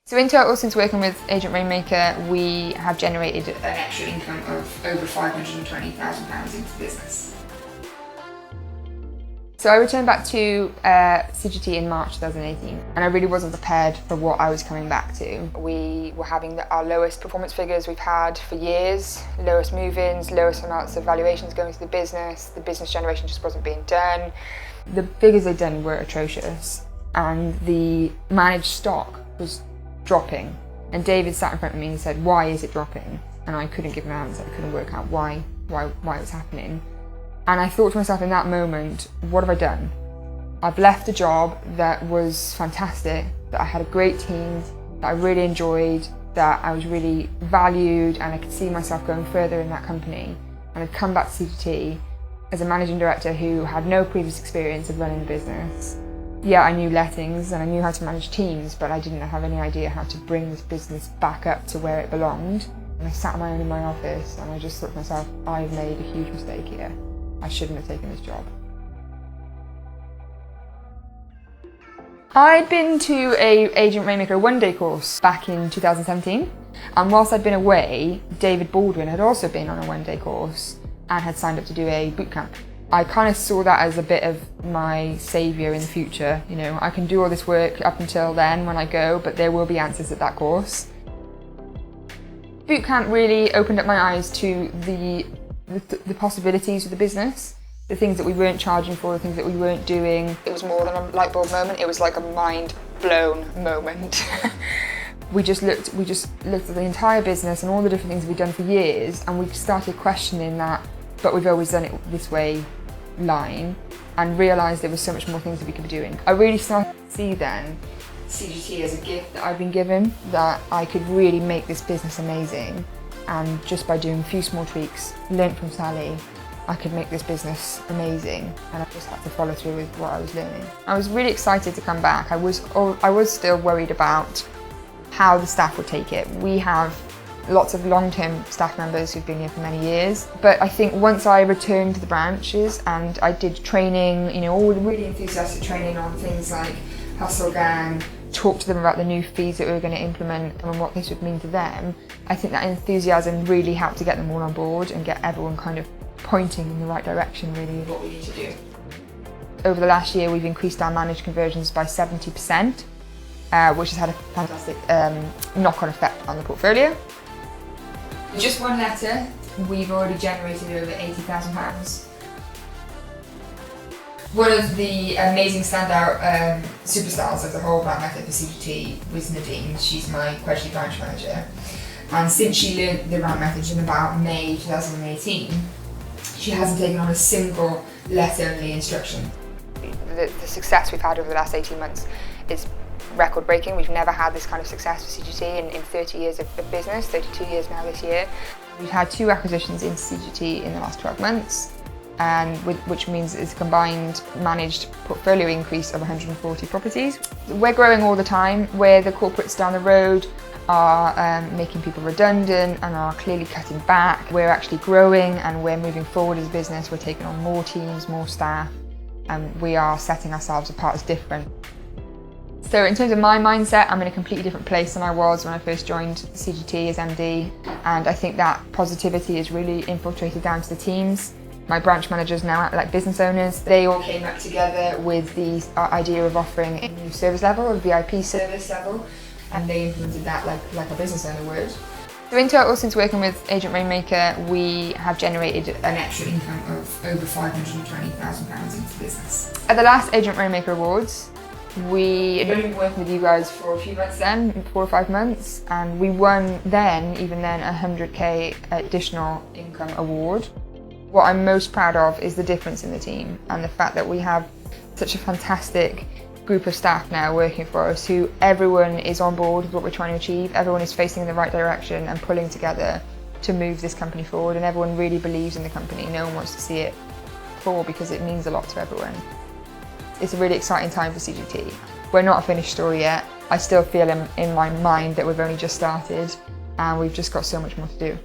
So in total, since working with Agent Rainmaker, we have generated an extra income of over £520,000 into the business. So I returned back to CGT in March 2018, and I really wasn't prepared for what I was coming back to. We were having our lowest performance figures we've had for years, lowest move-ins, lowest amounts of valuations going to the business generation just wasn't being done. The figures they'd done were atrocious, and the managed stock was dropping. And David sat in front of me and said, "Why is it dropping?" And I couldn't give an answer. I couldn't work out why it was happening. And I thought to myself in that moment, what have I done? I've left a job that was fantastic, that I had a great team, that I really enjoyed, that I was really valued, and I could see myself going further in that company. And I'd come back to CGT as a managing director who had no previous experience of running the business. Yeah, I knew lettings and I knew how to manage teams, but I didn't have any idea how to bring this business back up to where it belonged. And I sat on my own in my office and I just thought to myself, I've made a huge mistake here. I shouldn't have taken this job. I'd been to a Agent Rainmaker one-day course back in 2017, and whilst I'd been away, David Baldwin had also been on a one-day course and had signed up to do a boot camp. I kind of saw that as a bit of my saviour in the future. You know, I can do all this work up until then when I go, but there will be answers at that course. Boot camp really opened up my eyes to the possibilities of the business, the things that we weren't charging for, the things that we weren't doing. It was more than a light bulb moment, it was like a mind blown moment. we just looked at the entire business and all the different things we'd done for years, and we started questioning that "but we've always done it this way" line, and realised there was so much more things that we could be doing. I really started to see then CGT as a gift that I've been given, that I could really make this business amazing. And just by doing a few small tweaks, learnt from Sally, I could make this business amazing, and I just had to follow through with what I was learning. I was really excited to come back. I was still worried about how the staff would take it. We have lots of long-term staff members who've been here for many years, but I think once I returned to the branches and I did training, you know, all really enthusiastic training on things like Hustle Gang, talk to them about the new fees that we were going to implement and what this would mean to them, I think that enthusiasm really helped to get them all on board and get everyone kind of pointing in the right direction, really, of what we need to do. Over the last year, we've increased our managed conversions by 70%, which has had a fantastic knock-on effect on the portfolio. With just one letter, we've already generated over £80,000. One of the amazing standout superstars of the whole brand method for CGT was Nadine. She's my Quedgley branch manager. And since she learned the brand method in about May 2018, she hasn't taken on a single let-only instruction. The success we've had over the last 18 months is record-breaking. We've never had this kind of success for CGT in 30 years of business, 32 years now this year. We've had 2 acquisitions into CGT in the last 12 months. And which means it's a combined managed portfolio increase of 140 properties. We're growing all the time, where the corporates down the road are making people redundant and are clearly cutting back. We're actually growing and we're moving forward as a business. We're taking on more teams, more staff, and we are setting ourselves apart as different. So in terms of my mindset, I'm in a completely different place than I was when I first joined CGT as MD, and I think that positivity is really infiltrated down to the teams. My branch managers now act like business owners. They all came up together with the idea of offering a new service level, a VIP service level, and they implemented that like a business owner would. So in total, since working with Agent Rainmaker, we have generated an extra income of over £520,000 into the business. At the last Agent Rainmaker Awards, we had only been working with you guys for a few months then, 4 or 5 months, and we won even then, a 100k additional income award. What I'm most proud of is the difference in the team and the fact that we have such a fantastic group of staff now working for us, who everyone is on board with what we're trying to achieve, everyone is facing in the right direction and pulling together to move this company forward, and everyone really believes in the company. No one wants to see it fall because it means a lot to everyone. It's a really exciting time for CGT. We're not a finished story yet. I still feel in my mind that we've only just started and we've just got so much more to do.